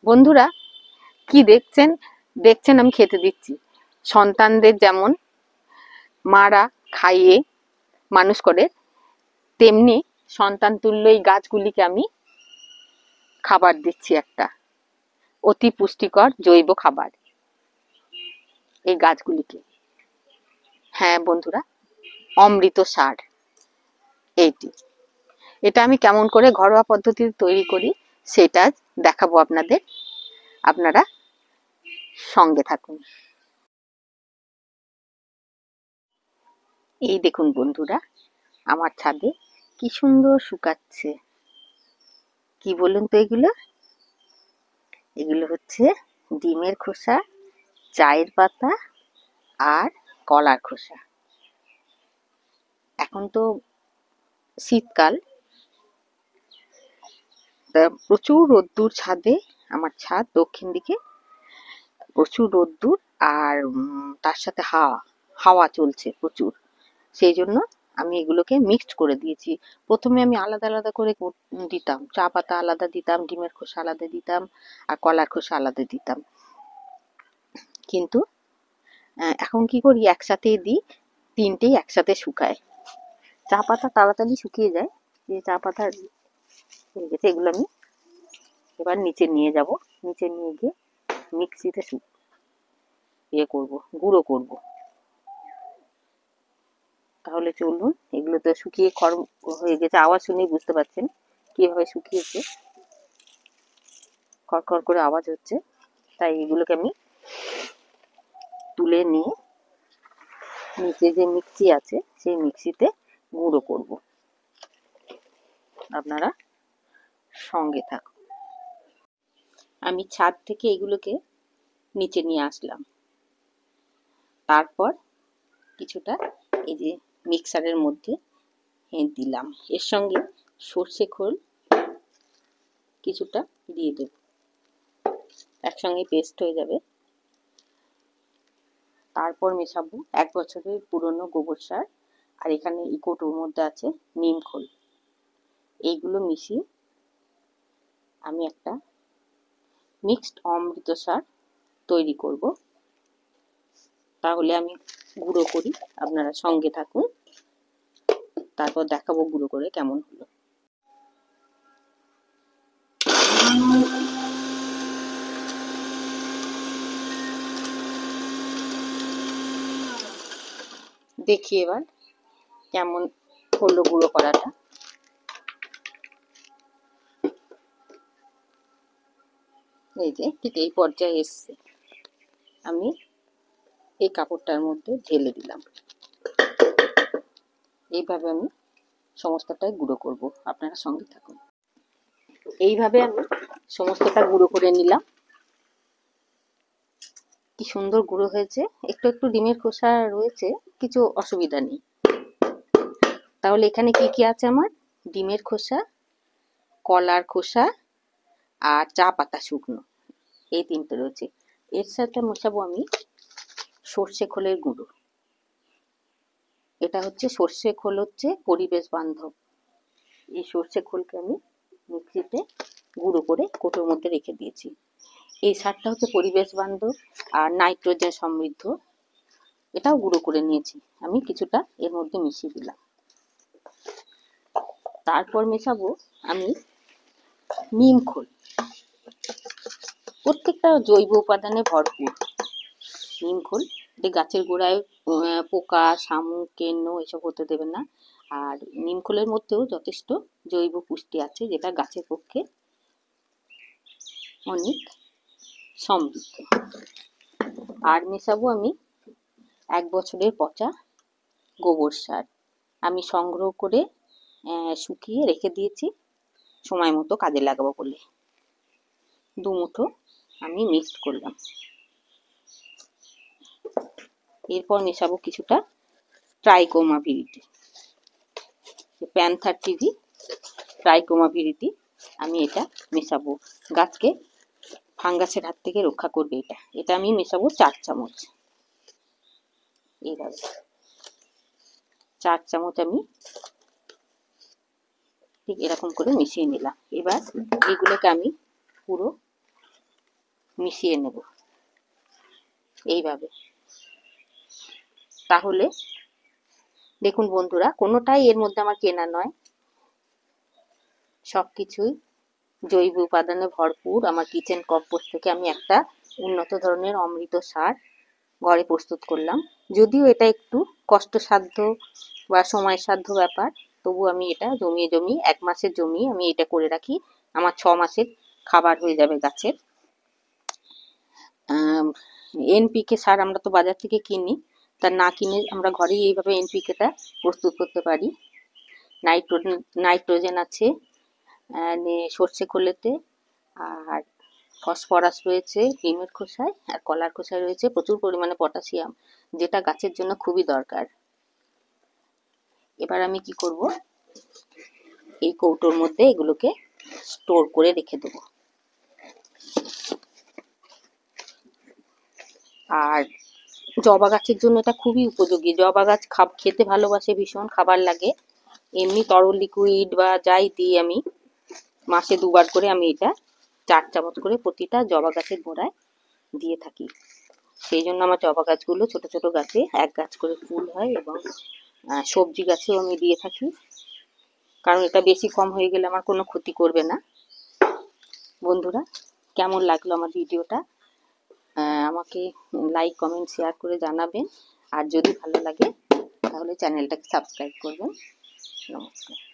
বন্ধুরা, কি দেখছেন? দেখছেন আমি খেতে দিচ্ছি। সন্তানদের যেমন মারা খাইয়ে মানুষ করে, তেমনি সন্তান তুল্য এই গাছগুলিকে আমি খাবার দিচ্ছি, একটা অতি পুষ্টিকর জৈব খাবার এই গাছগুলিকে। হ্যাঁ বন্ধুরা, অমৃত সার এইটি। এটা আমি কেমন করে ঘরোয়া পদ্ধতিতে তৈরি করি সেটা দেখাবো আপনাদের। আপনারা সঙ্গে থাকুন। এই দেখুন বন্ধুরা, আমার ছাদে কি সুন্দর শুকাচ্ছে। কি বলুন তো এগুলো? এগুলো হচ্ছে ডিমের খোসা, চায়ের পাতা আর কলার খোসা। এখন তো শীতকাল, প্রচুর রোদ্দুর ছাদে। আমার ছাদ দক্ষিণ দিকে, প্রচুর রোদ্দুর আর তার সাথে হাওয়া চলছে প্রচুর। সেই জন্য আমি এগুলোকে মিক্সড করে দিয়েছি। প্রথমে আমি আলাদা আলাদা করে দিতাম, চা পাতা আলাদা দিতাম, ডিমের খোসা আলাদা দিতাম আর কলার খোসা আলাদা দিতাম। কিন্তু এখন কি করি, একসাথে দিই, তিনটেই একসাথে শুকায়। চা পাতা তাড়াতাড়ি শুকিয়ে যায়। যে চা পাতা হয়ে গেছে, এগুলো আমি এবার নিচে নিয়ে যাব। নিচে নিয়ে গিয়ে মিক্সিতে গুঁড়ো করব। তাহলে চলুন, এগুলো তো শুকিয়ে খড় হয়ে গেছে। আওয়াজ শুনেই বুঝতে পারছেন কিভাবে শুকিয়েছে, খড়খড় করে আওয়াজ হচ্ছে। তাই এগুলোকে আমি তুলে নিয়ে নিচে যে মিক্সি আছে সেই মিক্সিতে গুঁড়ো করব। আপনারা সঙ্গে থাকুন। আমি ছাদ থেকে এগুলোকে নিচে নিয়ে আসলাম। তারপর কিছুটা এই যে মিক্সারের মধ্যে দিলাম। এর সঙ্গে সর্ষে খোল কিছুটা দিয়ে দেব, একসঙ্গে পেস্ট হয়ে যাবে। তারপর মেশাবো 1 বছরের পুরনো গোবর সার, আর এখানে ইকোটোর মধ্যে আছে নিম খোল। এইগুলো মিশিয়ে আমি একটা মিক্সড অমৃত সার তৈরি করব। তাহলে আমি গুঁড়ো করি, আপনারা সঙ্গে থাকুন। তারপর দেখাবো গুঁড়ো করে কেমন হলো। দেখি এবার কেমন হলো গুঁড়ো করাটা। এই যে ঠিক এই পর্যায়ে এসছে। আমি এই কাপড়টার মধ্যে ঢেলে দিলাম। এইভাবে আমি সমস্তটাই গুঁড়ো করব, আপনারা সঙ্গে থাকুন। এইভাবে আমি সমস্তটা গুঁড়ো করে নিলাম। কি সুন্দর গুঁড়ো হয়েছে। একটু একটু ডিমের খোসা রয়েছে, কিছু অসুবিধা নেই। তাহলে এখানে কি কি আছে আমার? ডিমের খোসা, কলার খোসা আর চা পাতা শুকনো, এই তিনটে রয়েছে। এর সাথে মেশাবো আমি সর্ষে খোলের গুঁড়ো। এটা হচ্ছে সর্ষে খোল, হচ্ছে পরিবেশ বান্ধব। এই সর্ষে খোলকে আমি মিক্সিতে গুঁড়ো করে কৌটোর মধ্যে রেখে দিয়েছি। এই সারটা হচ্ছে পরিবেশ বান্ধব আর নাইট্রোজেন সমৃদ্ধ। এটাও গুঁড়ো করে নিয়েছি আমি, কিছুটা এর মধ্যে মিশিয়ে দিলাম। তারপর মেশাবো আমি নিম খোল। প্রত্যেকটা জৈব উপাদানে ভরপুর নিম খোল। গাছের গোড়ায় পোকা, শামুক, কেন্ন এসব হতে দেবেন না। আর নিম খোলের মধ্যেও যথেষ্ট জৈব পুষ্টি আছে, যেটা গাছের পক্ষে অনেক সমৃদ্ধ। আর মেশাবো আমি 1 বছরের পচা গোবর সার। আমি সংগ্রহ করে শুকিয়ে রেখে দিয়েছি, সময় মতো কাজে লাগাবো বলে। 2 মুঠো আমি মিক্সড করলাম। এরপর মেশাবো কিছুটা ট্রাইকোমা ভিরিডি, প্যান্থার টিভি ট্রাইকোমা ভিরিডি। আমি এটা মেশাবো, গাছকে ফাঙ্গাসের হাত থেকে রক্ষা করবে এটা। এটা আমি মেশাবো 4 চামচ। এইভাবে 4 চামচ আমি ঠিক এরকম করে মিশিয়ে নিলাম। এবার এগুলোকে আমি পুরো মিশিয়ে নেব এইভাবে। তাহলে দেখুন বন্ধুরা, কোনোটাই এর মধ্যে আমার কেনা নয়, সবকিছুই জৈব উপাদানে ভরপুর। আমার কিচেন কম্পোস্ট থেকে আমি একটা উন্নত ধরনের অমৃত সার ঘরে প্রস্তুত করলাম। যদিও এটা একটু কষ্টসাধ্য বা সময়সাধ্য ব্যাপার, তবু আমি এটা জমিয়ে 1 মাসের জমি আমি এটা করে রাখি। আমার 6 মাসের খাবার হয়ে যাবে গাছের। এনপিকে সার আমরা তো বাজার থেকে কিনি, তা না কিনে আমরা ঘরেই এইভাবে এনপিকেটা প্রস্তুত করতে পারি। নাইট্রোজেন আছে সর্ষে খোলেতে, আর ফসফরাস রয়েছে ডিমের খোসায়, আর কলার খোসায় রয়েছে প্রচুর পরিমাণে পটাশিয়াম, যেটা গাছের জন্য খুবই দরকার। এবার আমি কি করব, এই কৌটোর মধ্যে এগুলোকে স্টোর করে রেখে দেবো। আর জবা গাছের জন্য এটা খুবই উপযোগী। জবা গাছ খেতে ভালোবাসে ভীষণ, খাবার লাগে। এমনি তরল লিকুইড বা যাই দিই আমি, মাসে 2বার করে আমি এটা 4 চামচ করে প্রতিটা জবা গাছের গোড়ায় দিয়ে থাকি। সেই জন্য আমার জবা গাছগুলো ছোট ছোট গাছে 1 গাছ করে ফুল হয়, এবং সবজি গাছেও আমি দিয়ে থাকি, কারণ এটা বেশি কম হয়ে গেলে আমার কোনো ক্ষতি করবে না। বন্ধুরা, কেমন লাগলো আমার ভিডিওটা আমাকে লাইক কমেন্ট শেয়ার করে জানাবেন, আর যদি ভালো লাগে তাহলে চ্যানেলটাকে সাবস্ক্রাইব করবেন। নমস্কার।